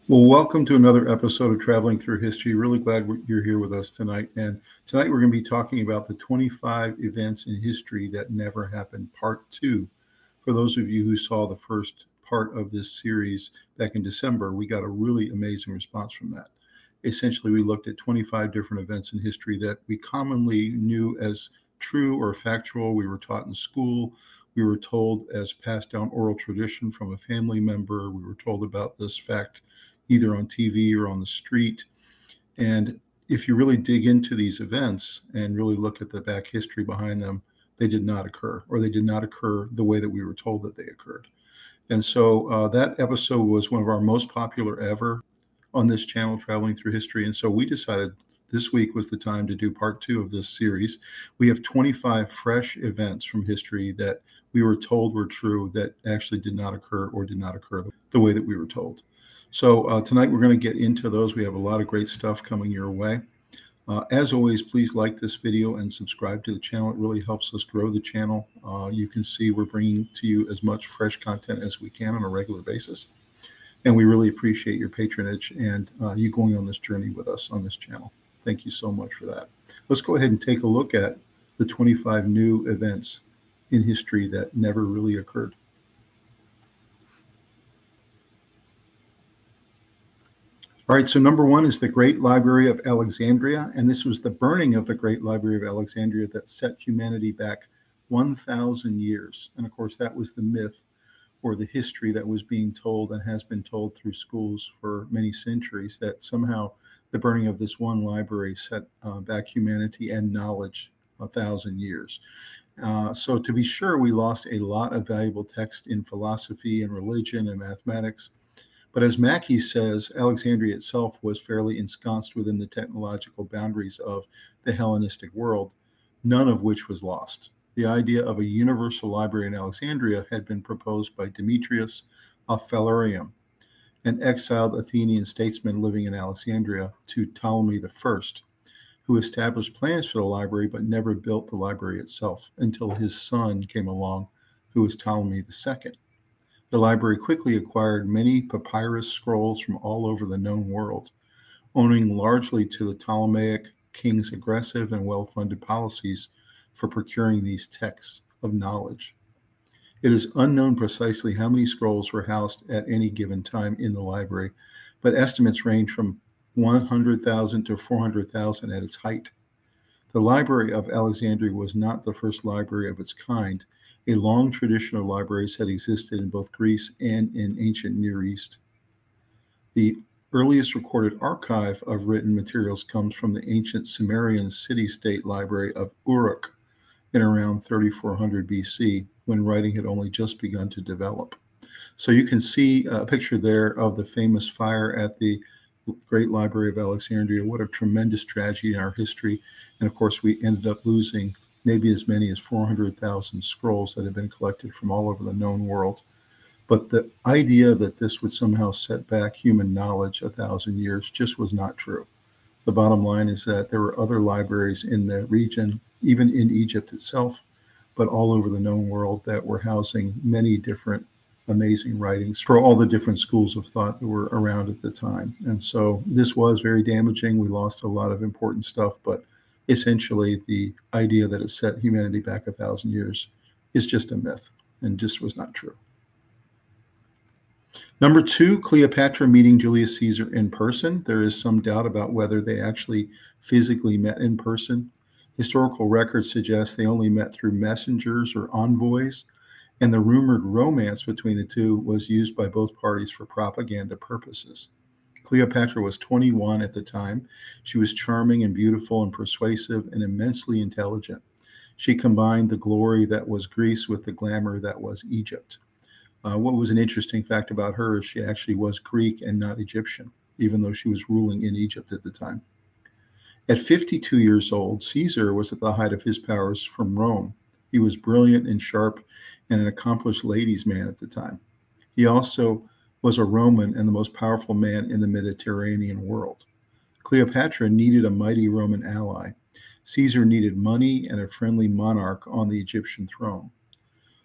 Well, welcome to another episode of Traveling Through History. Really glad you're here with us tonight. And tonight we're going to be talking about the 25 events in history that never happened, part two. For those of you who saw the first part of this series back in December, we got a really amazing response from that. Essentially, we looked at 25 different events in history that we commonly knew as true or factual. We were taught in school. We were told as passed down oral tradition from a family member. We were told about this fact either on TV or on the street. And if you really dig into these events and really look at the back history behind them, they did not occur, or they did not occur the way that we were told that they occurred. And so that episode was one of our most popular ever on this channel, Traveling Through History. And so we decided this week was the time to do part two of this series. We have 25 fresh events from history that we were told were true that actually did not occur or did not occur the way that we were told. So tonight we're going to get into those. We have a lot of great stuff coming your way. As always, please like this video and subscribe to the channel. It really helps us grow the channel. You can see we're bringing to you as much fresh content as we can on a regular basis. And we really appreciate your patronage and you going on this journey with us on this channel. Thank you so much for that. Let's go ahead and take a look at the 25 new events in history that never really occurred. All right, so number one is the Great Library of Alexandria, and this was the burning of the Great Library of Alexandria that set humanity back 1,000 years. And of course, that was the myth or the history that was being told and has been told through schools for many centuries, that somehow the burning of this one library set back humanity and knowledge 1,000 years. So to be sure, we lost a lot of valuable text in philosophy and religion and mathematics. But as Mackey says, Alexandria itself was fairly ensconced within the technological boundaries of the Hellenistic world, none of which was lost. The idea of a universal library in Alexandria had been proposed by Demetrius of Phalerum, an exiled Athenian statesman living in Alexandria, to Ptolemy I, who established plans for the library but never built the library itself until his son came along, who was Ptolemy II. The library quickly acquired many papyrus scrolls from all over the known world, owing largely to the Ptolemaic king's aggressive and well-funded policies for procuring these texts of knowledge. It is unknown precisely how many scrolls were housed at any given time in the library, but estimates range from 100,000 to 400,000 at its height. The Library of Alexandria was not the first library of its kind. A long tradition of libraries had existed in both Greece and in ancient Near East. The earliest recorded archive of written materials comes from the ancient Sumerian city-state library of Uruk in around 3400 BC, when writing had only just begun to develop. So you can see a picture there of the famous fire at the Great Library of Alexandria. What a tremendous tragedy in our history. And of course, we ended up losing maybe as many as 400,000 scrolls that had been collected from all over the known world. But the idea that this would somehow set back human knowledge 1,000 years just was not true. The bottom line is that there were other libraries in the region, even in Egypt itself, but all over the known world, that were housing many different amazing writings for all the different schools of thought that were around at the time. And so this was very damaging. We lost a lot of important stuff, but essentially the idea that it set humanity back 1,000 years is just a myth and just was not true. Number two, Cleopatra meeting Julius Caesar in person. There is some doubt about whether they actually physically met in person. Historical records suggest they only met through messengers or envoys, and the rumored romance between the two was used by both parties for propaganda purposes. Cleopatra was 21 at the time. She was charming and beautiful and persuasive and immensely intelligent. She combined the glory that was Greece with the glamour that was Egypt. What was an interesting fact about her is she actually was Greek and not Egyptian, even though she was ruling in Egypt at the time. At 52 years old, Caesar was at the height of his powers from Rome. He was brilliant and sharp and an accomplished ladies' man at the time. He also was a Roman and the most powerful man in the Mediterranean world. Cleopatra needed a mighty Roman ally. Caesar needed money and a friendly monarch on the Egyptian throne.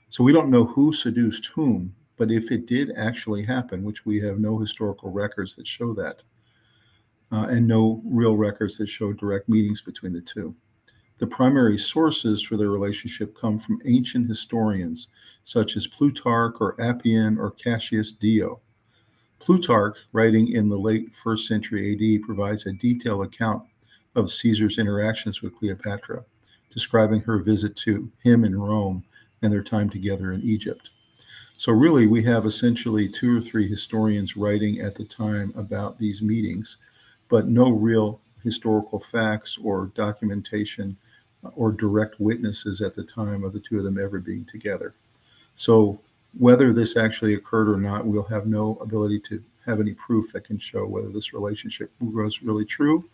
So we don't know who seduced whom, But if it did actually happen, which we have no historical records that show that, and no real records that show direct meetings between the two. The primary sources for their relationship come from ancient historians, such as Plutarch or Appian or Cassius Dio. Plutarch, writing in the late 1st century AD, provides a detailed account of Caesar's interactions with Cleopatra, describing her visit to him in Rome and their time together in Egypt. So really, we have essentially 2 or 3 historians writing at the time about these meetings, but no real historical facts or documentation or direct witnesses at the time of the two of them ever being together. So whether this actually occurred or not, we'll have no ability to have any proof that can show whether this relationship was really true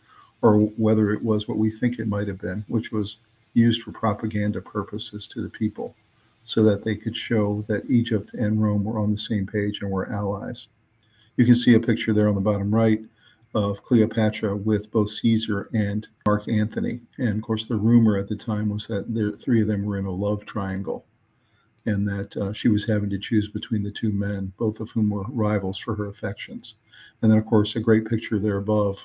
or whether it was what we think it might have been, which was used for propaganda purposes to the people so that they could show that Egypt and Rome were on the same page and were allies. You can see a picture there on the bottom right of Cleopatra with both Caesar and Mark Antony. And of course, the rumor at the time was that the 3 of them were in a love triangle and that she was having to choose between the 2 men, both of whom were rivals for her affections. And then, of course, a great picture there above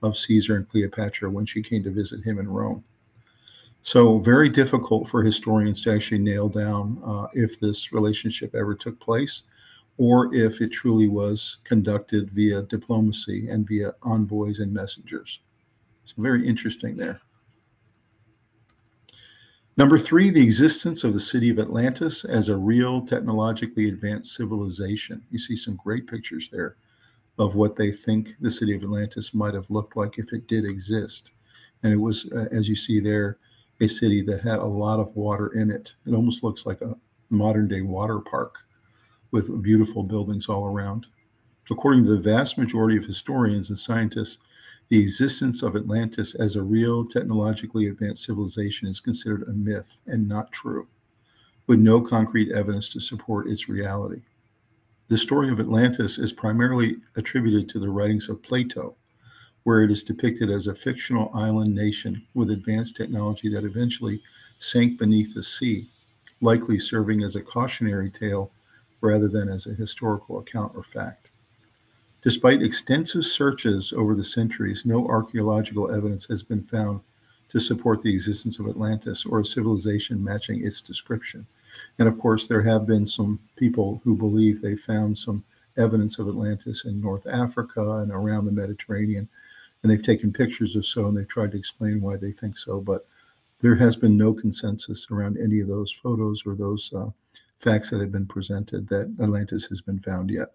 of Caesar and Cleopatra when she came to visit him in Rome. So very difficult for historians to actually nail down if this relationship ever took place or if it truly was conducted via diplomacy and via envoys and messengers. So very interesting there. Number 3, the existence of the City of Atlantis as a real technologically advanced civilization. You see some great pictures there of what they think the City of Atlantis might have looked like if it did exist. And it was, as you see there, a city that had a lot of water in it. It almost looks like a modern day water park with beautiful buildings all around. According to the vast majority of historians and scientists, the existence of Atlantis as a real technologically advanced civilization is considered a myth and not true, with no concrete evidence to support its reality. The story of Atlantis is primarily attributed to the writings of Plato, where it is depicted as a fictional island nation with advanced technology that eventually sank beneath the sea, likely serving as a cautionary tale rather than as a historical account or fact. Despite extensive searches over the centuries, no archaeological evidence has been found to support the existence of Atlantis or a civilization matching its description. And of course, there have been some people who believe they found some evidence of Atlantis in North Africa and around the Mediterranean, and they've taken pictures of so, and they've tried to explain why they think so, but there has been no consensus around any of those photos or those facts that have been presented that Atlantis has been found yet.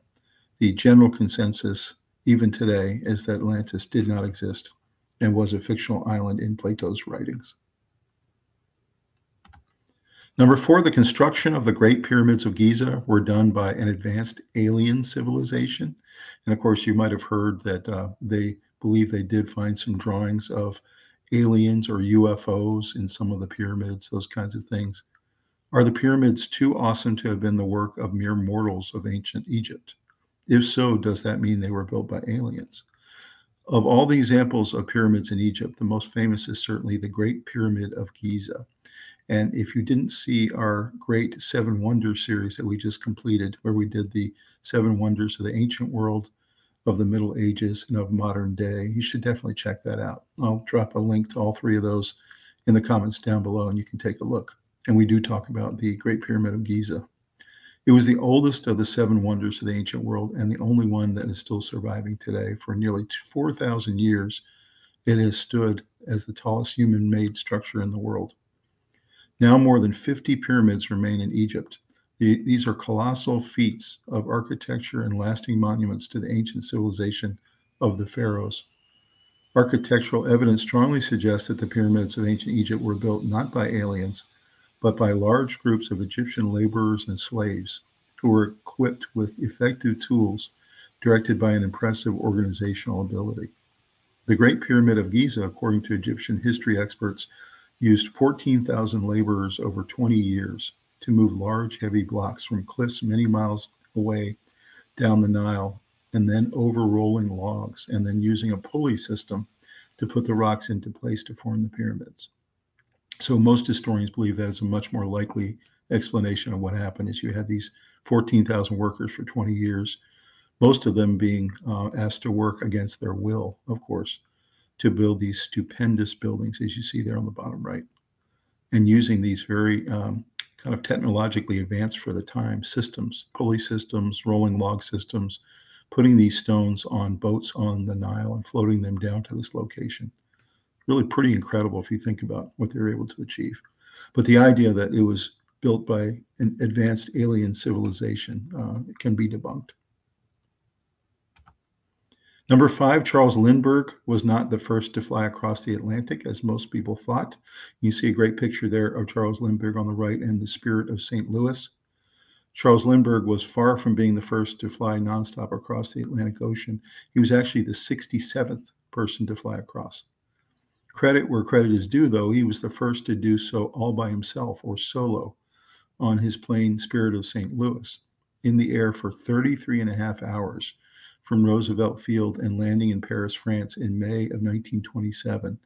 The general consensus, even today, is that Atlantis did not exist and was a fictional island in Plato's writings. Number 4, the construction of the Great Pyramids of Giza were done by an advanced alien civilization. And of course, you might have heard that they believe they did find some drawings of aliens or UFOs in some of the pyramids, those kinds of things. Are the pyramids too awesome to have been the work of mere mortals of ancient Egypt? If so, does that mean they were built by aliens? Of all the examples of pyramids in Egypt, the most famous is certainly the Great Pyramid of Giza. And if you didn't see our great 7 Wonders series that we just completed, where we did the 7 Wonders of the ancient world, of the Middle Ages, and of modern day, you should definitely check that out. I'll drop a link to all 3 of those in the comments down below, and you can take a look. And we do talk about the Great Pyramid of Giza. It was the oldest of the 7 wonders of the ancient world and the only one that is still surviving today. For nearly 4,000 years, it has stood as the tallest human-made structure in the world. Now more than 50 pyramids remain in Egypt. These are colossal feats of architecture and lasting monuments to the ancient civilization of the pharaohs. Architectural evidence strongly suggests that the pyramids of ancient Egypt were built not by aliens, but by large groups of Egyptian laborers and slaves who were equipped with effective tools directed by an impressive organizational ability. The Great Pyramid of Giza, according to Egyptian history experts, used 14,000 laborers over 20 years to move large, heavy blocks from cliffs many miles away down the Nile, and then over rolling logs, and then using a pulley system to put the rocks into place to form the pyramids. So most historians believe that is a much more likely explanation of what happened is you had these 14,000 workers for 20 years, most of them being asked to work against their will, of course, to build these stupendous buildings, as you see there on the bottom right, and using these very kind of technologically advanced for the time systems, pulley systems, rolling log systems, putting these stones on boats on the Nile and floating them down to this location. Really pretty incredible if you think about what they were able to achieve. But the idea that it was built by an advanced alien civilization can be debunked. Number 5, Charles Lindbergh was not the first to fly across the Atlantic, as most people thought. You see a great picture there of Charles Lindbergh on the right and the Spirit of St. Louis. Charles Lindbergh was far from being the first to fly nonstop across the Atlantic Ocean. He was actually the 67th person to fly across. Credit where credit is due, though, he was the first to do so all by himself or solo on his plane Spirit of St. Louis in the air for 33 and a half hours from Roosevelt Field and landing in Paris, France in May of 1927.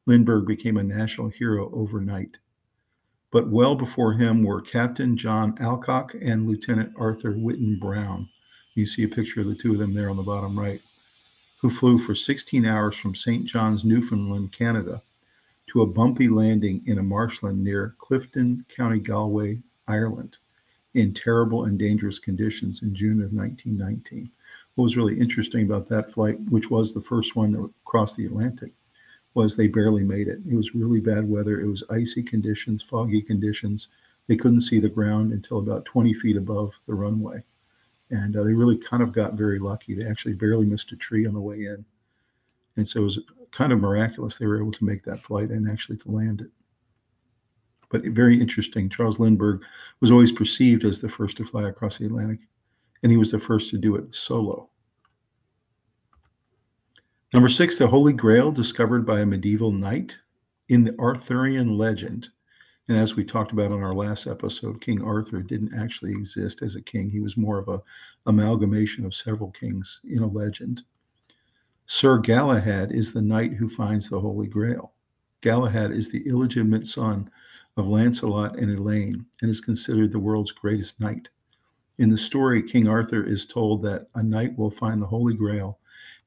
Lindbergh became a national hero overnight. But well before him were Captain John Alcock and Lieutenant Arthur Whitten Brown. You see a picture of the two of them there on the bottom right, who flew for 16 hours from St. John's, Newfoundland, Canada, to a bumpy landing in a marshland near Clifton, County Galway, Ireland, in terrible and dangerous conditions in June of 1919. What was really interesting about that flight, which was the first one that crossed the Atlantic, was they barely made it. It was really bad weather. It was icy conditions, foggy conditions. They couldn't see the ground until about 20 feet above the runway. And they really kind of got very lucky. They actually barely missed a tree on the way in. And so it was kind of miraculous they were able to make that flight and actually to land it. But very interesting. Charles Lindbergh was always perceived as the first to fly across the Atlantic, and he was the first to do it solo. Number 6, the Holy Grail, discovered by a medieval knight. In the Arthurian legend, and as we talked about on our last episode, King Arthur didn't actually exist as a king. He was more of an amalgamation of several kings in a legend. Sir Galahad is the knight who finds the Holy Grail. Galahad is the illegitimate son of Lancelot and Elaine and is considered the world's greatest knight. In the story, King Arthur is told that a knight will find the Holy Grail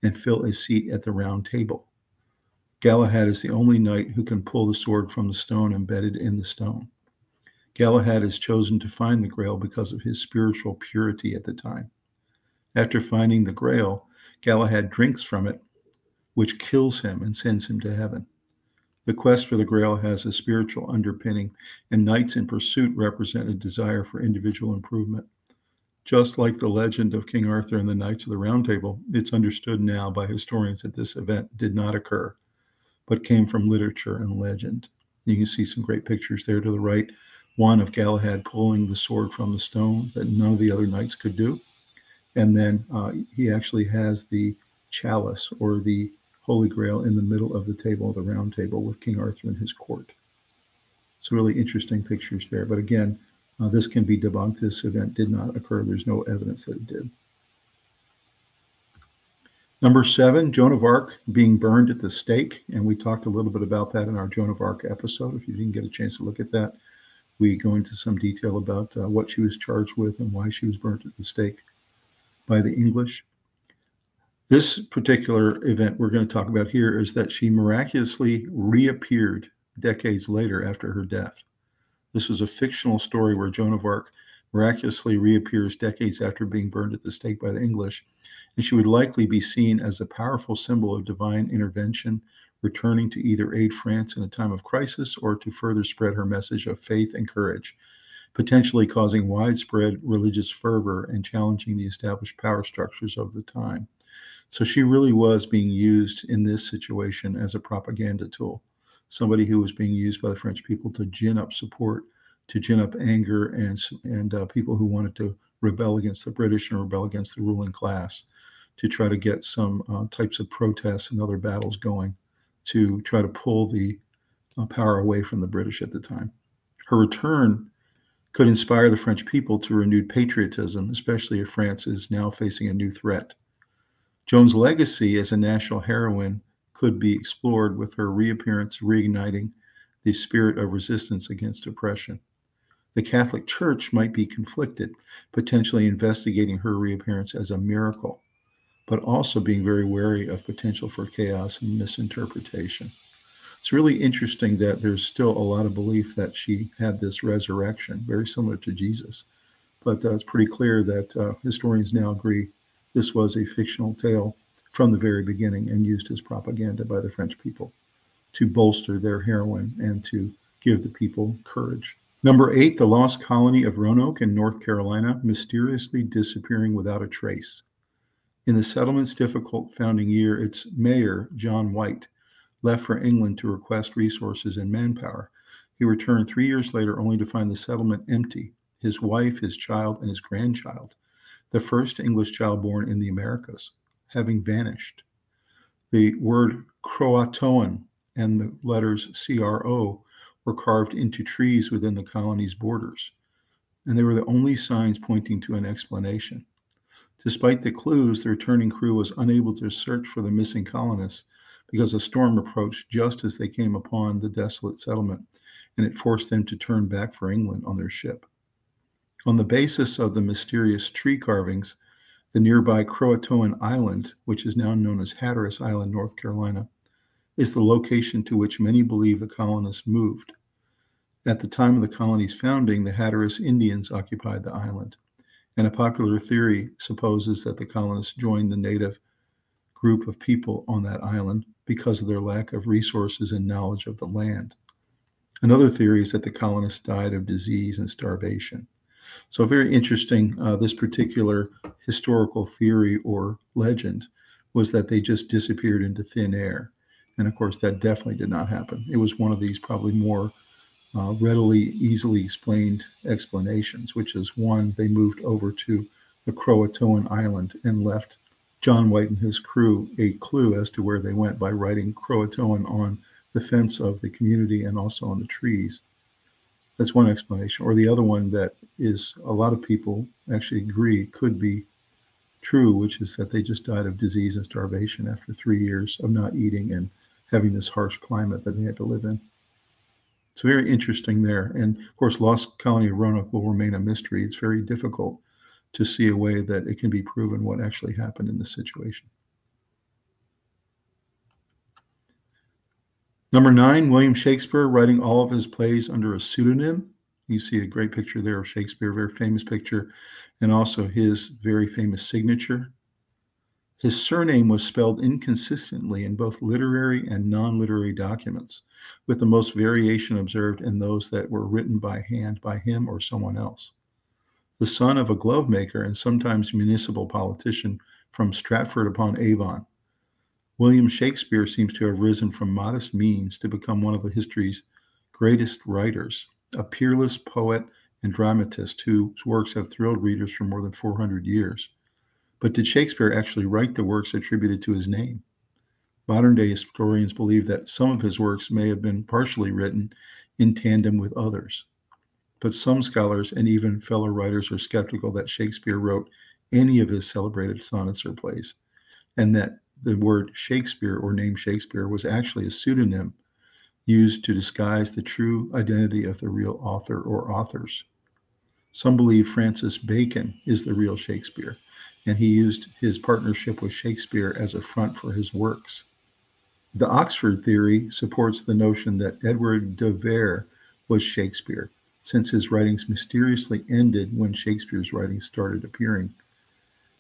and fill a seat at the round table. Galahad is the only knight who can pull the sword from the stone embedded in the stone. Galahad is chosen to find the Grail because of his spiritual purity at the time. After finding the Grail, Galahad drinks from it, which kills him and sends him to heaven. The quest for the Grail has a spiritual underpinning, and knights in pursuit represent a desire for individual improvement. Just like the legend of King Arthur and the Knights of the Round Table, it's understood now by historians that this event did not occur, but came from literature and legend. You can see some great pictures there to the right. One of Galahad pulling the sword from the stone that none of the other knights could do. And then he actually has the chalice or the Holy Grail in the middle of the table, the round table, with King Arthur and his court. So really interesting pictures there. But again, this can be debunked. This event did not occur. There's no evidence that it did. Number 7, Joan of Arc being burned at the stake. And we talked a little bit about that in our Joan of Arc episode. If you didn't get a chance to look at that, we go into some detail about what she was charged with and why she was burnt at the stake by the English. This particular event we're going to talk about here is that she miraculously reappeared decades later after her death. This was a fictional story where Joan of Arc miraculously reappears decades after being burned at the stake by the English, and she would likely be seen as a powerful symbol of divine intervention, returning to either aid France in a time of crisis or to further spread her message of faith and courage, potentially causing widespread religious fervor and challenging the established power structures of the time. So she really was being used in this situation as a propaganda tool, somebody who was being used by the French people to gin up support, to gin up anger, and people who wanted to rebel against the British and rebel against the ruling class, to try to get some types of protests and other battles going to try to pull the power away from the British at the time. Her return could inspire the French people to renewed patriotism, especially if France is now facing a new threat. Joan's legacy as a national heroine could be explored with her reappearance reigniting the spirit of resistance against oppression. The Catholic Church might be conflicted, potentially investigating her reappearance as a miracle, but also being very wary of potential for chaos and misinterpretation. It's really interesting that there's still a lot of belief that she had this resurrection, very similar to Jesus. But it's pretty clear that historians now agree this was a fictional tale from the very beginning and used as propaganda by the French people to bolster their heroine and to give the people courage. Number 8, the lost colony of Roanoke in North Carolina, mysteriously disappearing without a trace. In the settlement's difficult founding year, its mayor, John White, left for England to request resources and manpower. He returned 3 years later only to find the settlement empty, his wife, his child, and his grandchild, the first English child born in the Americas, having vanished. The word Croatoan and the letters CRO were carved into trees within the colony's borders, and they were the only signs pointing to an explanation. Despite the clues, the returning crew was unable to search for the missing colonists because a storm approached just as they came upon the desolate settlement, and it forced them to turn back for England on their ship. On the basis of the mysterious tree carvings, the nearby Croatoan Island, which is now known as Hatteras Island, North Carolina, is the location to which many believe the colonists moved. At the time of the colony's founding, the Hatteras Indians occupied the island, and a popular theory supposes that the colonists joined the native group of people on that island because of their lack of resources and knowledge of the land. Another theory is that the colonists died of disease and starvation. So very interesting, this particular historical theory or legend was that they just disappeared into thin air. And of course, that definitely did not happen. It was one of these probably more readily, easily explained explanations, which is one, they moved over to the Croatoan Island and left John White and his crew a clue as to where they went by writing Croatoan on the fence of the community and also on the trees. That's one explanation. Or the other one that is a lot of people actually agree could be true, which is that they just died of disease and starvation after 3 years of not eating and having this harsh climate that they had to live in. It's very interesting there. And of course, lost colony of Roanoke will remain a mystery. It's very difficult to see a way that it can be proven what actually happened in this situation. Number 9, William Shakespeare writing all of his plays under a pseudonym. You see a great picture there of Shakespeare, very famous picture, and also his very famous signature. His surname was spelled inconsistently in both literary and non-literary documents, with the most variation observed in those that were written by hand by him or someone else. The son of a glove maker and sometimes municipal politician from Stratford-upon-Avon, William Shakespeare seems to have risen from modest means to become one of the history's greatest writers, a peerless poet and dramatist whose works have thrilled readers for more than 400 years. But did Shakespeare actually write the works attributed to his name? Modern-day historians believe that some of his works may have been partially written in tandem with others. But some scholars and even fellow writers are skeptical that Shakespeare wrote any of his celebrated sonnets or plays, and that the word Shakespeare or name Shakespeare was actually a pseudonym used to disguise the true identity of the real author or authors. Some believe Francis Bacon is the real Shakespeare, and he used his partnership with Shakespeare as a front for his works. The Oxford theory supports the notion that Edward de Vere was Shakespeare, since his writings mysteriously ended when Shakespeare's writings started appearing.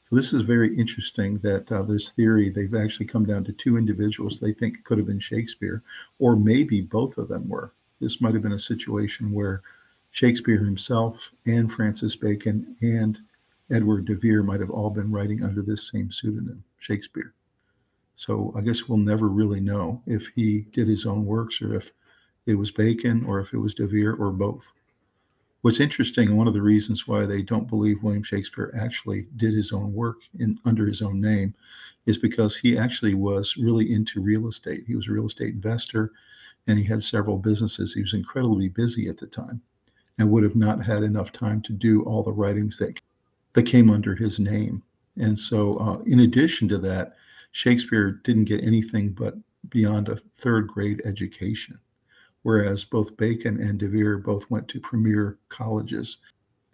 So this is very interesting that this theory, they've actually come down to two individuals they think could have been Shakespeare, or maybe both of them were. This might have been a situation where Shakespeare himself and Francis Bacon and Edward de Vere might have all been writing under this same pseudonym, Shakespeare. So I guess we'll never really know if he did his own works or if it was Bacon or if it was de Vere or both. What's interesting, and one of the reasons why they don't believe William Shakespeare actually did his own work under his own name, is because he actually was really into real estate. He was a real estate investor, and he had several businesses. He was incredibly busy at the time and would have not had enough time to do all the writings that came under his name. And so in addition to that, Shakespeare didn't get anything but beyond a third grade education, whereas both Bacon and De Vere both went to premier colleges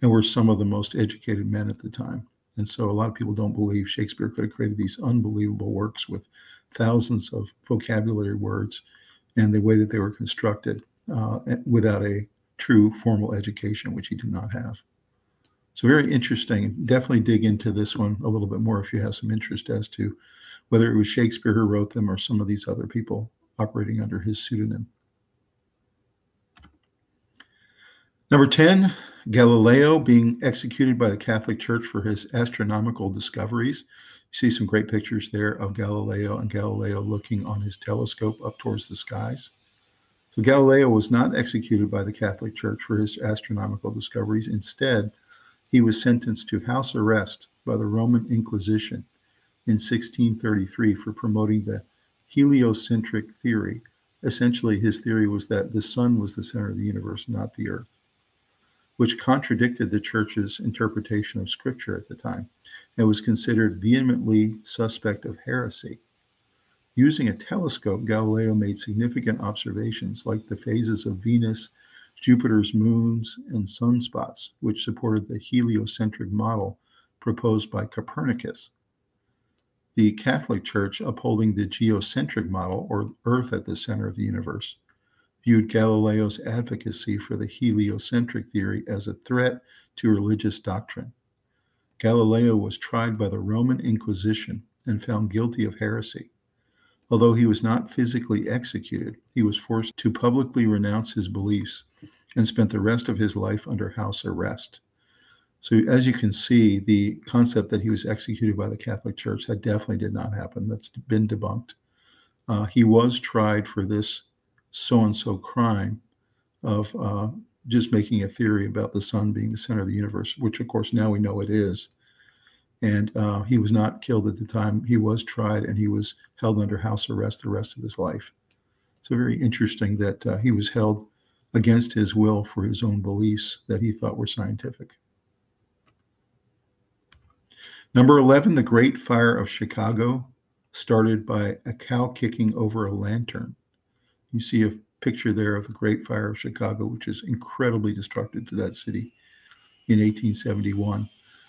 and were some of the most educated men at the time. And so a lot of people don't believe Shakespeare could have created these unbelievable works with thousands of vocabulary words and the way that they were constructed without a true formal education, which he did not have. So very interesting. Definitely dig into this one a little bit more if you have some interest as to whether it was Shakespeare who wrote them or some of these other people operating under his pseudonym. Number 10, Galileo being executed by the Catholic Church for his astronomical discoveries. You see some great pictures there of Galileo and Galileo looking on his telescope up towards the skies. So Galileo was not executed by the Catholic Church for his astronomical discoveries. Instead, he was sentenced to house arrest by the Roman Inquisition in 1633 for promoting the heliocentric theory. Essentially, his theory was that the sun was the center of the universe, not the earth, which contradicted the church's interpretation of scripture at the time and was considered vehemently suspect of heresy. Using a telescope, Galileo made significant observations like the phases of Venus, Jupiter's moons, and sunspots, which supported the heliocentric model proposed by Copernicus. The Catholic Church, upholding the geocentric model, or Earth at the center of the universe, viewed Galileo's advocacy for the heliocentric theory as a threat to religious doctrine. Galileo was tried by the Roman Inquisition and found guilty of heresy. Although he was not physically executed, he was forced to publicly renounce his beliefs and spent the rest of his life under house arrest. So as you can see, the concept that he was executed by the Catholic Church, that definitely did not happen. That's been debunked. He was tried for this so-and-so crime of just making a theory about the sun being the center of the universe, which of course now we know it is. And he was not killed at the time. He was tried and he was held under house arrest the rest of his life. So very interesting that he was held against his will for his own beliefs that he thought were scientific. Number 11, the Great Fire of Chicago, started by a cow kicking over a lantern. You see a picture there of the Great Fire of Chicago, which is incredibly destructive to that city in 1871.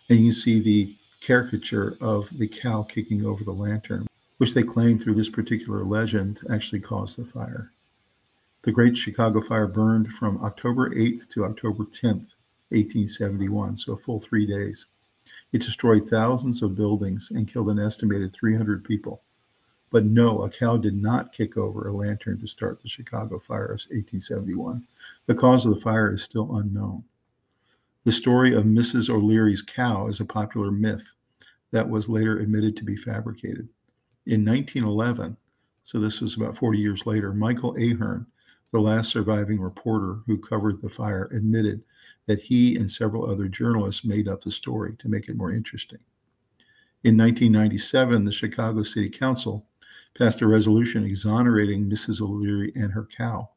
And you see the caricature of the cow kicking over the lantern, which they claim through this particular legend actually caused the fire. The Great Chicago Fire burned from October 8th to October 10th, 1871, so a full 3 days. It destroyed thousands of buildings and killed an estimated 300 people. But no, a cow did not kick over a lantern to start the Chicago Fire of 1871. The cause of the fire is still unknown. The story of Mrs. O'Leary's cow is a popular myth that was later admitted to be fabricated. In 1911, so this was about 40 years later, Michael Ahern, the last surviving reporter who covered the fire, admitted that he and several other journalists made up the story to make it more interesting. In 1997, the Chicago City Council passed a resolution exonerating Mrs. O'Leary and her cow.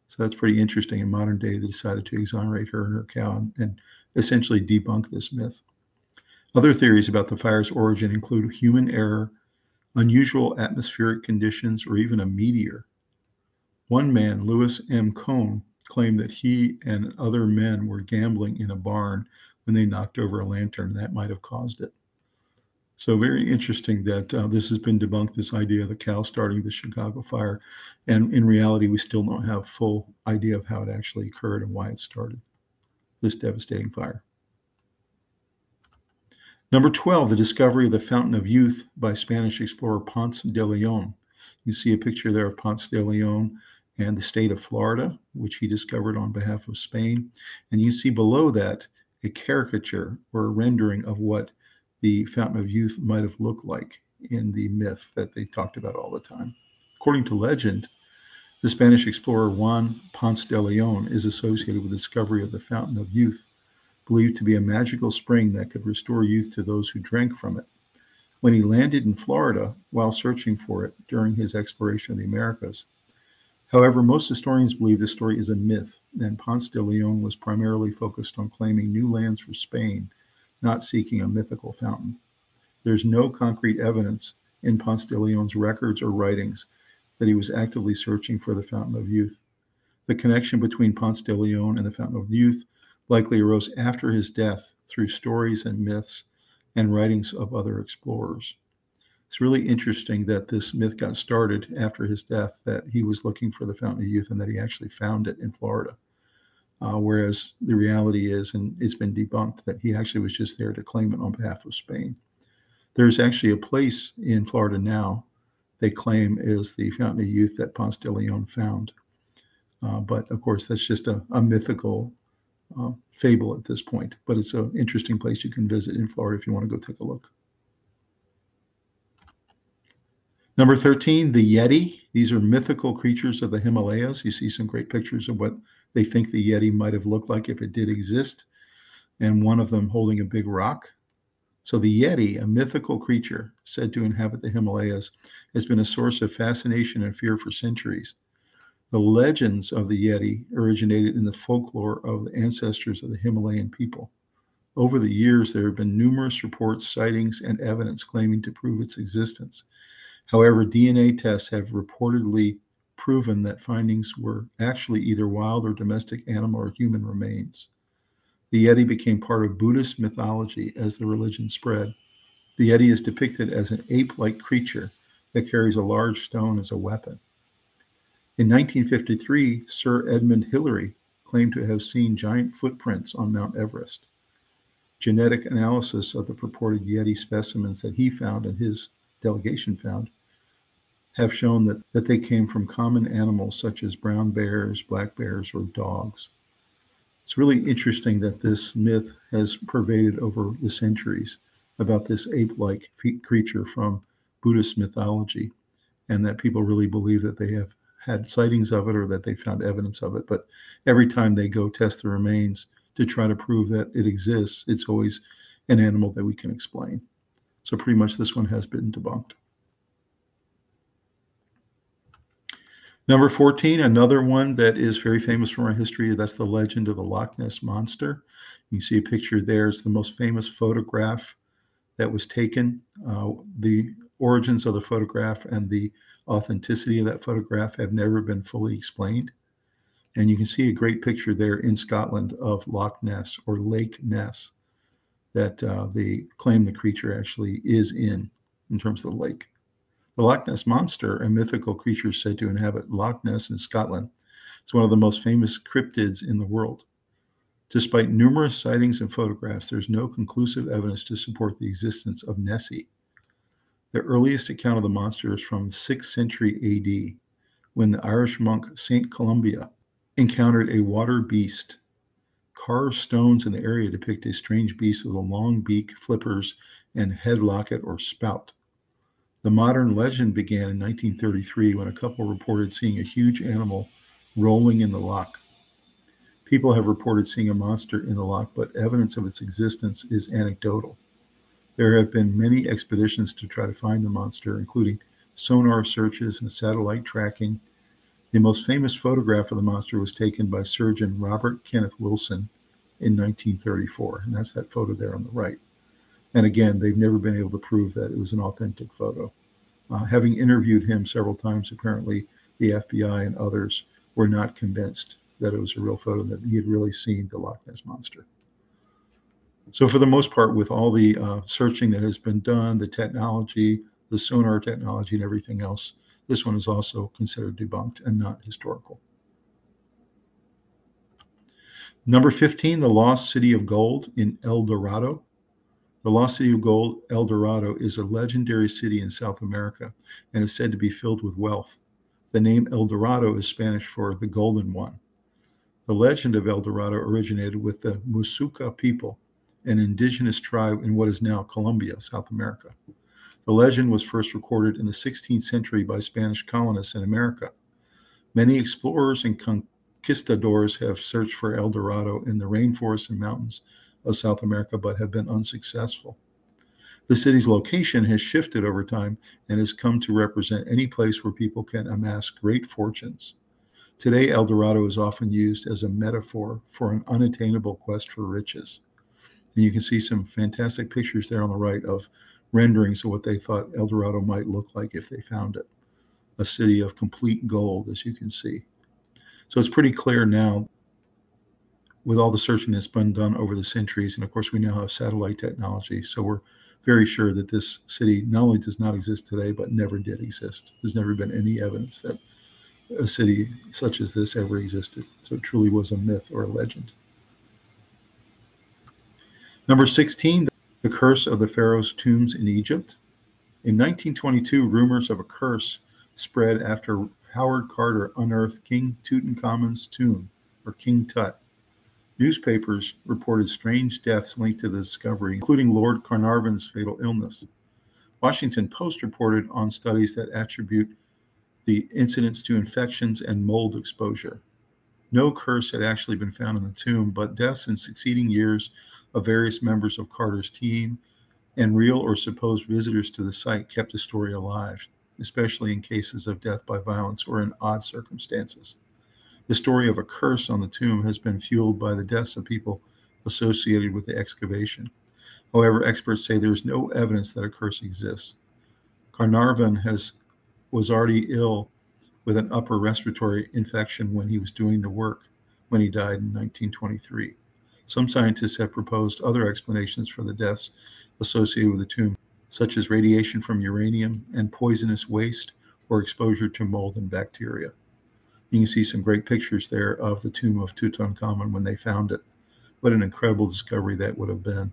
So that's pretty interesting. In modern day, they decided to exonerate her and her cow and essentially debunk this myth. Other theories about the fire's origin include human error, unusual atmospheric conditions, or even a meteor. One man, Louis M. Cohn, claimed that he and other men were gambling in a barn when they knocked over a lantern. That might have caused it. So very interesting that this has been debunked, this idea of the cow starting the Chicago fire. And in reality, we still don't have full idea of how it actually occurred and why it started, this devastating fire. Number 12, the discovery of the Fountain of Youth by Spanish explorer Ponce de León. You see a picture there of Ponce de León and the state of Florida, which he discovered on behalf of Spain. And you see below that a caricature or a rendering of what the Fountain of Youth might have looked like in the myth that they talked about all the time. According to legend, the Spanish explorer Juan Ponce de León is associated with the discovery of the Fountain of Youth, believed to be a magical spring that could restore youth to those who drank from it. When he landed in Florida while searching for it during his exploration of the Americas. However, most historians believe this story is a myth, and Ponce de León was primarily focused on claiming new lands for Spain, not seeking a mythical fountain. There's no concrete evidence in Ponce de León's records or writings that he was actively searching for the Fountain of Youth. The connection between Ponce de León and the Fountain of Youth likely arose after his death through stories and myths and writings of other explorers. It's really interesting that this myth got started after his death, that he was looking for the Fountain of Youth and that he actually found it in Florida. Whereas the reality is, and it's been debunked, that he actually was just there to claim it on behalf of Spain. There's actually a place in Florida now they claim is the Fountain of Youth that Ponce de León found. But of course, that's just a mythical fable at this point. But it's an interesting place you can visit in Florida if you want to go take a look. Number 13, the Yeti. These are mythical creatures of the Himalayas. You see some great pictures of what they think the Yeti might have looked like if it did exist, and one of them holding a big rock. So the Yeti, a mythical creature said to inhabit the Himalayas, has been a source of fascination and fear for centuries. The legends of the Yeti originated in the folklore of the ancestors of the Himalayan people. Over the years, there have been numerous reports, sightings, and evidence claiming to prove its existence. However, DNA tests have reportedly proven that findings were actually either wild or domestic animal or human remains. The Yeti became part of Buddhist mythology as the religion spread. The Yeti is depicted as an ape-like creature that carries a large stone as a weapon. In 1953, Sir Edmund Hillary claimed to have seen giant footprints on Mount Everest. Genetic analysis of the purported Yeti specimens that he found and his delegation found have shown that they came from common animals such as brown bears, black bears, or dogs. It's really interesting that this myth has pervaded over the centuries about this ape-like creature from Buddhist mythology, and that people really believe that they have had sightings of it or that they found evidence of it. But every time they go test the remains to try to prove that it exists, it's always an animal that we can explain. So pretty much this one has been debunked. Number 14, another one that is very famous from our history, that's the legend of the Loch Ness Monster. You can see a picture there. It's the most famous photograph that was taken. The origins of the photograph and the authenticity of that photograph have never been fully explained. And you can see a great picture there in Scotland of Loch Ness, or Lake Ness, that they claim the creature actually is in terms of the lake. The Loch Ness Monster, a mythical creature said to inhabit Loch Ness in Scotland, is one of the most famous cryptids in the world. Despite numerous sightings and photographs, there's no conclusive evidence to support the existence of Nessie. The earliest account of the monster is from 6th century AD, when the Irish monk St. Columba encountered a water beast. Carved stones in the area depict a strange beast with a long beak, flippers, and head locket or spout. The modern legend began in 1933 when a couple reported seeing a huge animal rolling in the loch. People have reported seeing a monster in the loch, but evidence of its existence is anecdotal. There have been many expeditions to try to find the monster, including sonar searches and satellite tracking. The most famous photograph of the monster was taken by surgeon Robert Kenneth Wilson in 1934, and that's that photo there on the right. And again, they've never been able to prove that it was an authentic photo. Having interviewed him several times, apparently the FBI and others were not convinced that it was a real photo, that he had really seen the Loch Ness Monster. So for the most part, with all the searching that has been done, the technology, the sonar technology and everything else, this one is also considered debunked and not historical. Number 15, the lost city of gold in El Dorado. The lost city of gold, El Dorado, is a legendary city in South America and is said to be filled with wealth. The name El Dorado is Spanish for the golden one. The legend of El Dorado originated with the Muisca people, an indigenous tribe in what is now Colombia, South America. The legend was first recorded in the 16th century by Spanish colonists in America. Many explorers and conquistadors have searched for El Dorado in the rainforests and mountains of South America, but have been unsuccessful. The city's location has shifted over time and has come to represent any place where people can amass great fortunes. Today, El Dorado is often used as a metaphor for an unattainable quest for riches. And you can see some fantastic pictures there on the right of renderings of what they thought El Dorado might look like if they found it. A city of complete gold, as you can see. So it's pretty clear now, with all the searching that's been done over the centuries, and of course we now have satellite technology, so we're very sure that this city not only does not exist today, but never did exist. There's never been any evidence that a city such as this ever existed. So it truly was a myth or a legend. Number 16, the curse of the pharaoh's tombs in Egypt. In 1922, rumors of a curse spread after Howard Carter unearthed King Tutankhamun's tomb, or King Tut. Newspapers reported strange deaths linked to the discovery, including Lord Carnarvon's fatal illness. Washington Post reported on studies that attribute the incidents to infections and mold exposure. No curse had actually been found in the tomb, but deaths in succeeding years of various members of Carter's team and real or supposed visitors to the site kept the story alive, especially in cases of death by violence or in odd circumstances. The story of a curse on the tomb has been fueled by the deaths of people associated with the excavation. However, experts say there is no evidence that a curse exists. Carnarvon was already ill with an upper respiratory infection when he was doing the work, when he died in 1923. Some scientists have proposed other explanations for the deaths associated with the tomb, such as radiation from uranium and poisonous waste or exposure to mold and bacteria. You can see some great pictures there of the tomb of Tutankhamun when they found it. What an incredible discovery that would have been.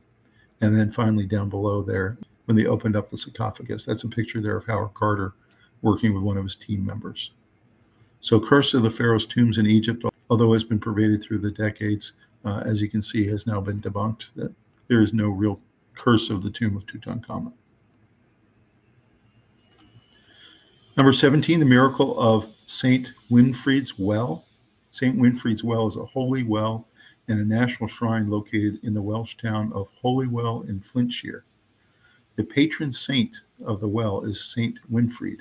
And then finally down below there, when they opened up the sarcophagus, that's a picture there of Howard Carter working with one of his team members. So Curse of the Pharaoh's Tombs in Egypt, although has been pervaded through the decades, as you can see, has now been debunked, that there is no real curse of the tomb of Tutankhamun. Number 17, the miracle of St. Winfried's Well. St. Winfried's Well is a holy well and a national shrine located in the Welsh town of Holywell in Flintshire. The patron saint of the well is St. Winfried,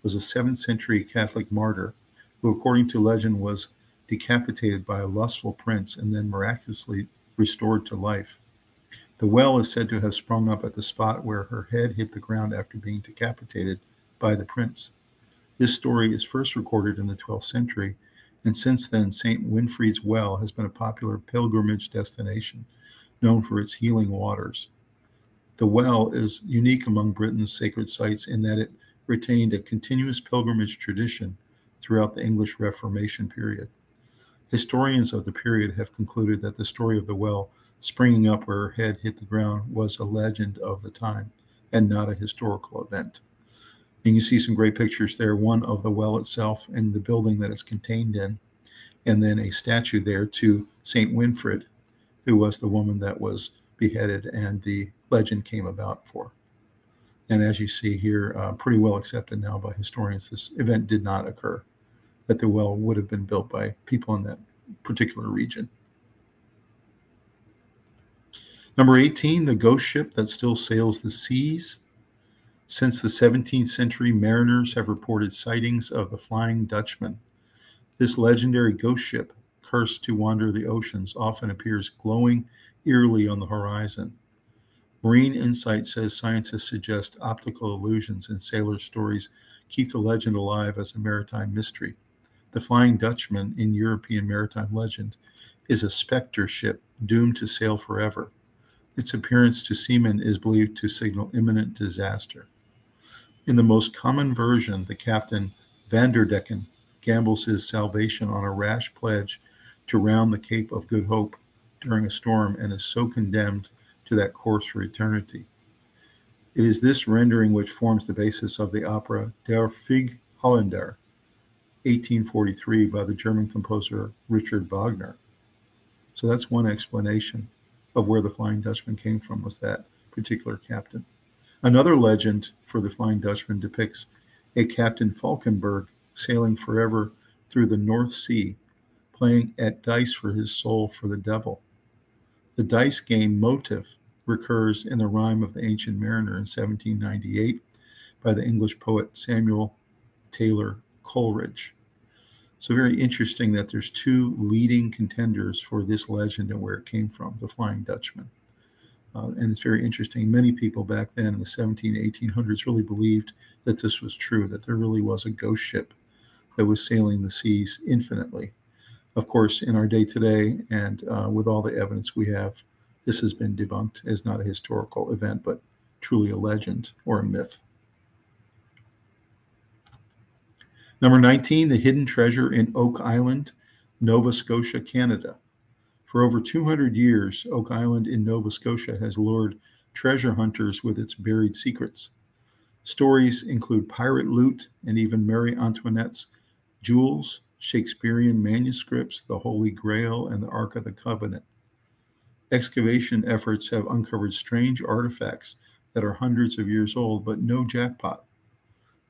was a 7th century Catholic martyr who, according to legend, was decapitated by a lustful prince and then miraculously restored to life. The well is said to have sprung up at the spot where her head hit the ground after being decapitated by the prince. This story is first recorded in the 12th century, and since then, St. Winfried's Well has been a popular pilgrimage destination, known for its healing waters. The well is unique among Britain's sacred sites in that it retained a continuous pilgrimage tradition throughout the English Reformation period. Historians of the period have concluded that the story of the well springing up where her head hit the ground was a legend of the time and not a historical event. And you see some great pictures there, one of the well itself and the building that it's contained in, and then a statue there to St. Winfrid, who was the woman that was beheaded and the legend came about for. And as you see here, pretty well accepted now by historians, this event did not occur, that the well would have been built by people in that particular region. Number 18, the ghost ship that still sails the seas. Since the 17th century, mariners have reported sightings of the Flying Dutchman. This legendary ghost ship, cursed to wander the oceans, often appears glowing eerily on the horizon. Marine Insight says scientists suggest optical illusions in sailors' stories keep the legend alive as a maritime mystery. The Flying Dutchman in European maritime legend is a specter ship doomed to sail forever. Its appearance to seamen is believed to signal imminent disaster. In the most common version, the captain, Vanderdecken, gambles his salvation on a rash pledge to round the Cape of Good Hope during a storm and is so condemned to that course for eternity. It is this rendering which forms the basis of the opera Der Fig Holländer, 1843, by the German composer Richard Wagner. So that's one explanation of where the Flying Dutchman came from, was that particular captain. Another legend for the Flying Dutchman depicts a Captain Falkenberg sailing forever through the North Sea, playing at dice for his soul for the devil. The dice game motif recurs in the Rime of the Ancient Mariner in 1798 by the English poet Samuel Taylor Coleridge. So very interesting that there's two leading contenders for this legend and where it came from, the Flying Dutchman. And it's very interesting. Many people back then in the 1800s really believed that this was true, that there really was a ghost ship that was sailing the seas infinitely. Of course, in our day today and with all the evidence we have, this has been debunked as not a historical event, but truly a legend or a myth. Number 19, the hidden treasure in Oak Island, Nova Scotia, Canada. For over 200 years, Oak Island in Nova Scotia has lured treasure hunters with its buried secrets. Stories include pirate loot and even Marie Antoinette's jewels, Shakespearean manuscripts, the Holy Grail, and the Ark of the Covenant. Excavation efforts have uncovered strange artifacts that are hundreds of years old, but no jackpot.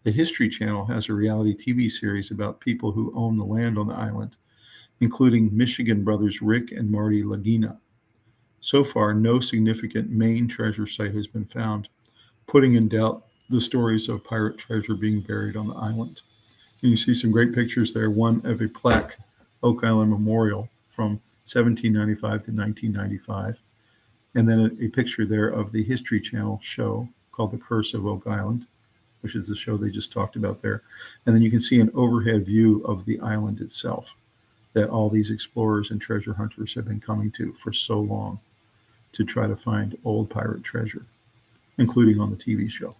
The History Channel has a reality TV series about people who own the land on the island, including Michigan brothers Rick and Marty Lagina. So far, no significant main treasure site has been found, putting in doubt the stories of pirate treasure being buried on the island. And you see some great pictures there, one of a plaque, Oak Island Memorial from 1795 to 1995, and then a picture there of the History Channel show called The Curse of Oak Island, which is the show they just talked about there. And then you can see an overhead view of the island itself that all these explorers and treasure hunters have been coming to for so long to try to find old pirate treasure, including on the TV show.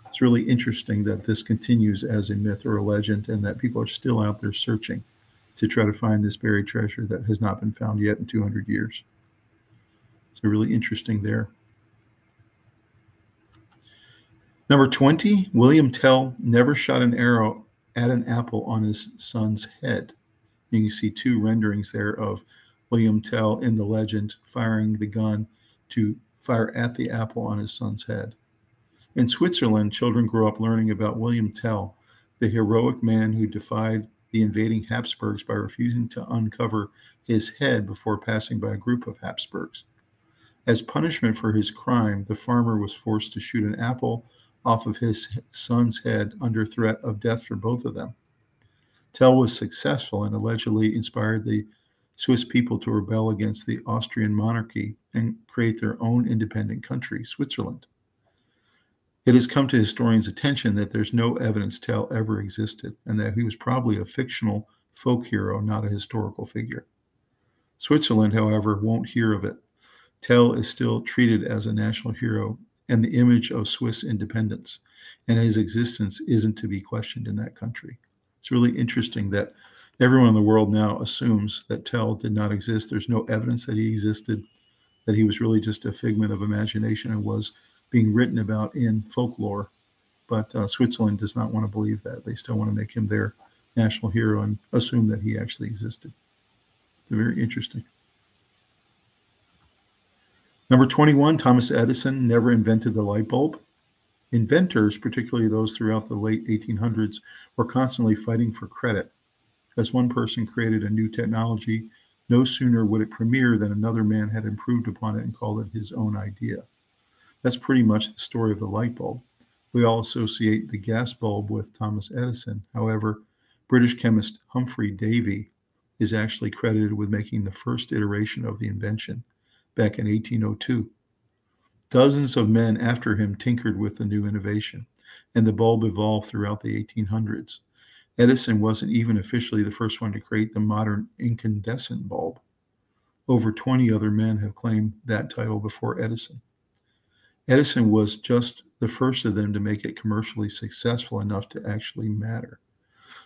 It's really interesting that this continues as a myth or a legend and that people are still out there searching to try to find this buried treasure that has not been found yet in 200 years. So really interesting there. Number 20, William Tell never shot an arrow at an apple on his son's head. You can see two renderings there of William Tell in the legend firing the gun to fire at the apple on his son's head. In Switzerland, children grew up learning about William Tell, the heroic man who defied the invading Habsburgs by refusing to uncover his head before passing by a group of Habsburgs. As punishment for his crime, the farmer was forced to shoot an apple off of his son's head under threat of death for both of them. Tell was successful and allegedly inspired the Swiss people to rebel against the Austrian monarchy and create their own independent country, Switzerland. It has come to historians' attention that there's no evidence Tell ever existed and that he was probably a fictional folk hero, not a historical figure. Switzerland, however, won't hear of it. Tell is still treated as a national hero and the image of Swiss independence, and his existence isn't to be questioned in that country. It's really interesting that everyone in the world now assumes that Tell did not exist. There's no evidence that he existed, that he was really just a figment of imagination and was being written about in folklore. But Switzerland does not want to believe that. They still want to make him their national hero and assume that he actually existed. It's very interesting. Number 21, Thomas Edison never invented the light bulb. Inventors, particularly those throughout the late 1800s, were constantly fighting for credit. As one person created a new technology, no sooner would it premiere than another man had improved upon it and called it his own idea. That's pretty much the story of the light bulb. We all associate the gas bulb with Thomas Edison. However, British chemist Humphrey Davy is actually credited with making the first iteration of the invention back in 1802. Dozens of men after him tinkered with the new innovation, and the bulb evolved throughout the 1800s. Edison wasn't even officially the first one to create the modern incandescent bulb. Over 20 other men have claimed that title before Edison. Edison was just the first of them to make it commercially successful enough to actually matter.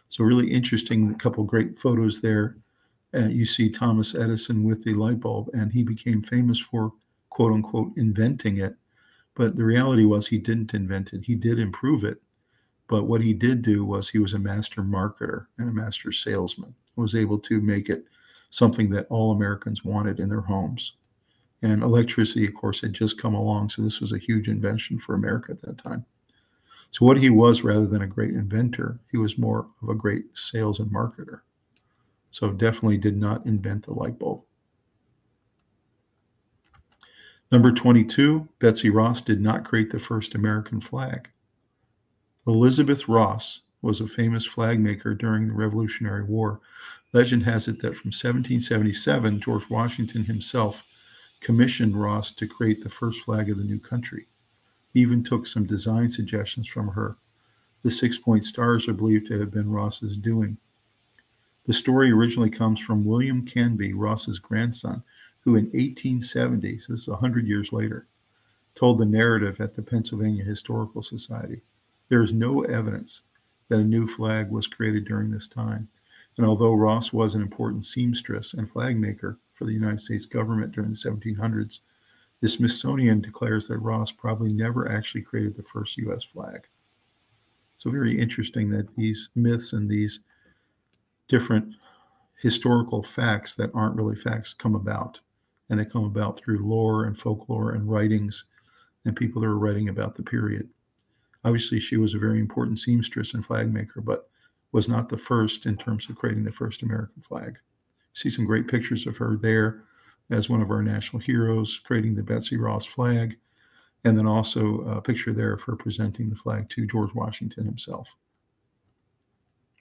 So really interesting, a couple great photos there. You see Thomas Edison with the light bulb, and he became famous for, quote unquote, inventing it. But the reality was he didn't invent it. He did improve it. But what he did do was he was a master marketer and a master salesman, was able to make it something that all Americans wanted in their homes. And electricity, of course, had just come along. So this was a huge invention for America at that time. So what he was, rather than a great inventor, he was more of a great sales and marketer. So definitely did not invent the light bulb. Number 22, Betsy Ross did not create the first American flag. Elizabeth Ross was a famous flag maker during the Revolutionary War. Legend has it that from 1777, George Washington himself commissioned Ross to create the first flag of the new country. He even took some design suggestions from her. The 6-point stars are believed to have been Ross's doing. The story originally comes from William Canby, Ross's grandson, who in 1870, so this is 100 years later, told the narrative at the Pennsylvania Historical Society. There is no evidence that a new flag was created during this time. And although Ross was an important seamstress and flag maker for the United States government during the 1700s, the Smithsonian declares that Ross probably never actually created the first U.S. flag. So very interesting that these myths and these different historical facts that aren't really facts come about. And they come about through lore and folklore and writings and people that are writing about the period. Obviously, she was a very important seamstress and flag maker, but was not the first in terms of creating the first American flag. See some great pictures of her there as one of our national heroes, creating the Betsy Ross flag, and then also a picture there of her presenting the flag to George Washington himself.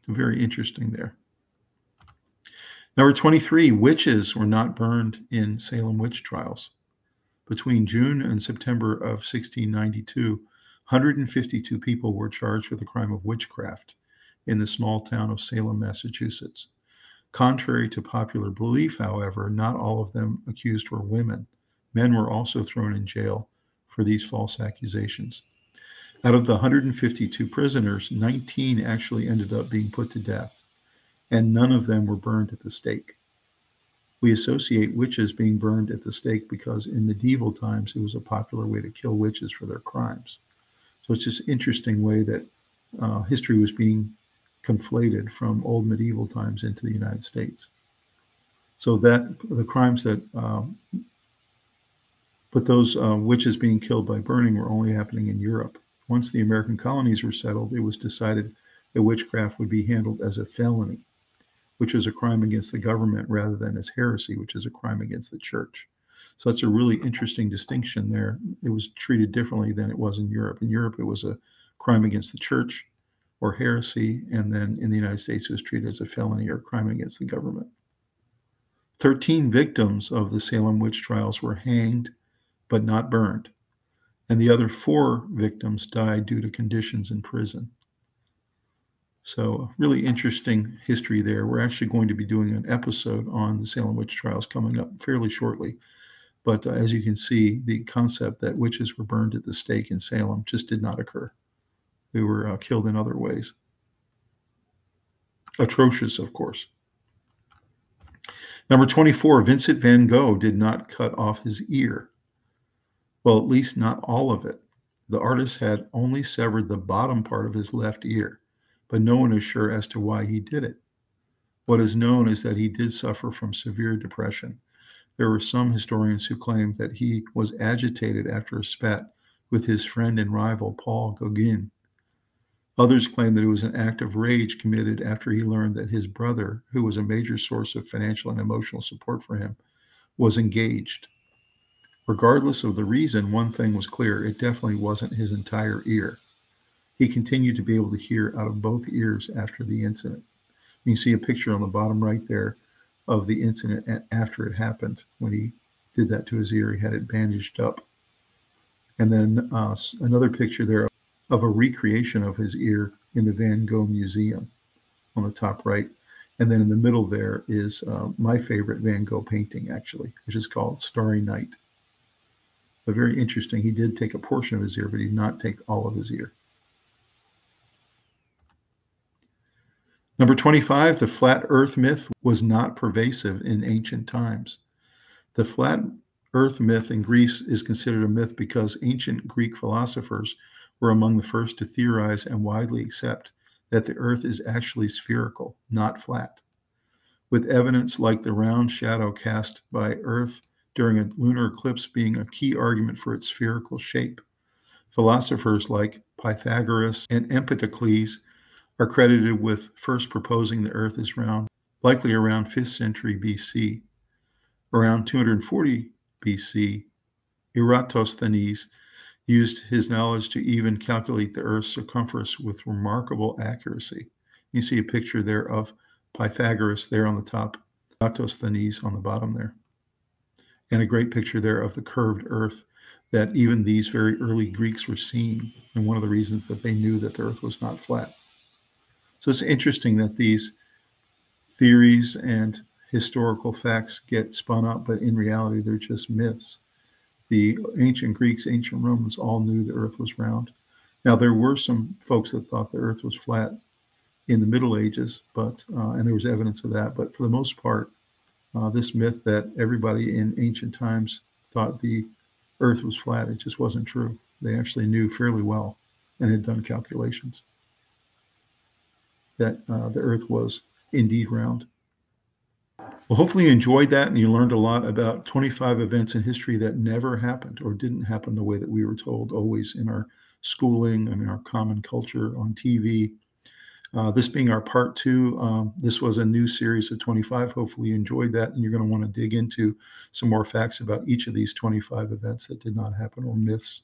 Very interesting there. Number 23, witches were not burned in Salem witch trials. Between June and September of 1692, 152 people were charged with the crime of witchcraft in the small town of Salem, Massachusetts. Contrary to popular belief, however, not all of them accused were women. Men were also thrown in jail for these false accusations. Out of the 152 prisoners, 19 actually ended up being put to death, and none of them were burned at the stake. We associate witches being burned at the stake because in medieval times it was a popular way to kill witches for their crimes. So it's just an interesting way that history was being conflated from old medieval times into the United States. So that the crimes that put those witches being killed by burning were only happening in Europe. Once the American colonies were settled, it was decided that witchcraft would be handled as a felony, which was a crime against the government, rather than as heresy, which is a crime against the church. So that's a really interesting distinction there. It was treated differently than it was in Europe. In Europe, it was a crime against the church or heresy, and then in the United States, it was treated as a felony or crime against the government. 13 victims of the Salem witch trials were hanged, but not burned, and the other 4 victims died due to conditions in prison. So really interesting history there. We're actually going to be doing an episode on the Salem witch trials coming up fairly shortly. But as you can see, the concept that witches were burned at the stake in Salem just did not occur. They were killed in other ways. Atrocious, of course. Number 24, Vincent van Gogh did not cut off his ear. Well, at least not all of it. The artist had only severed the bottom part of his left ear, but no one is sure as to why he did it. What is known is that he did suffer from severe depression. There were some historians who claimed that he was agitated after a spat with his friend and rival, Paul Gauguin. Others claim that it was an act of rage committed after he learned that his brother, who was a major source of financial and emotional support for him, was engaged. Regardless of the reason, one thing was clear: it definitely wasn't his entire ear. He continued to be able to hear out of both ears after the incident. You can see a picture on the bottom right there of the incident after it happened. When he did that to his ear, he had it bandaged up. And then another picture there of a recreation of his ear in the Van Gogh Museum on the top right. And then in the middle there is my favorite Van Gogh painting, actually, which is called Starry Night. But very interesting. He did take a portion of his ear, but he did not take all of his ear. Number 25, the flat earth myth was not pervasive in ancient times. The flat earth myth in Greece is considered a myth because ancient Greek philosophers were among the first to theorize and widely accept that the earth is actually spherical, not flat. With evidence like the round shadow cast by Earth during a lunar eclipse being a key argument for its spherical shape, philosophers like Pythagoras and Empedocles are credited with first proposing the Earth is round, likely around 5th century BC. Around 240 BC, Eratosthenes used his knowledge to even calculate the Earth's circumference with remarkable accuracy. You see a picture there of Pythagoras there on the top, Eratosthenes on the bottom there. And a great picture there of the curved Earth that even these very early Greeks were seeing, and one of the reasons that they knew that the Earth was not flat. So it's interesting that these theories and historical facts get spun up, but in reality, they're just myths. The ancient Greeks, ancient Romans all knew the earth was round. Now, there were some folks that thought the earth was flat in the Middle Ages, but and there was evidence of that. But for the most part, this myth that everybody in ancient times thought the earth was flat, it just wasn't true. They actually knew fairly well and had done calculations that the earth was indeed round. Well, hopefully you enjoyed that and you learned a lot about 25 events in history that never happened or didn't happen the way that we were told always in our schooling and in our common culture on TV. This being our part two, this was a new series of 25. Hopefully you enjoyed that, and you're going to want to dig into some more facts about each of these 25 events that did not happen or myths,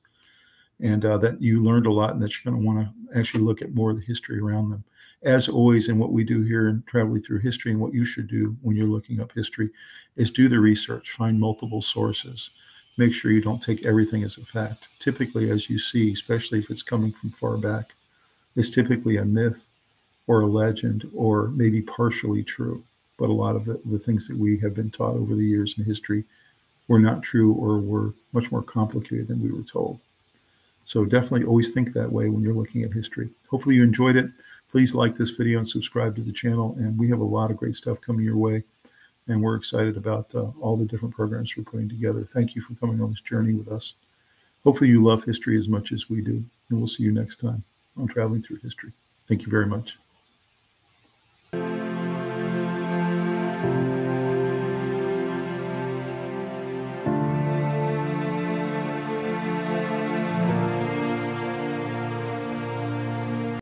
and that you learned a lot and that you're going to want to actually look at more of the history around them. As always, in what we do here in Traveling Through History, and what you should do when you're looking up history, is do the research, find multiple sources. Make sure you don't take everything as a fact. Typically, as you see, especially if it's coming from far back, it's typically a myth or a legend or maybe partially true. But a lot of the things that we have been taught over the years in history were not true or were much more complicated than we were told. So definitely always think that way when you're looking at history. Hopefully you enjoyed it. Please like this video and subscribe to the channel. And we have a lot of great stuff coming your way. And we're excited about all the different programs we're putting together. Thank you for coming on this journey with us. Hopefully you love history as much as we do. And we'll see you next time on Traveling Through History. Thank you very much.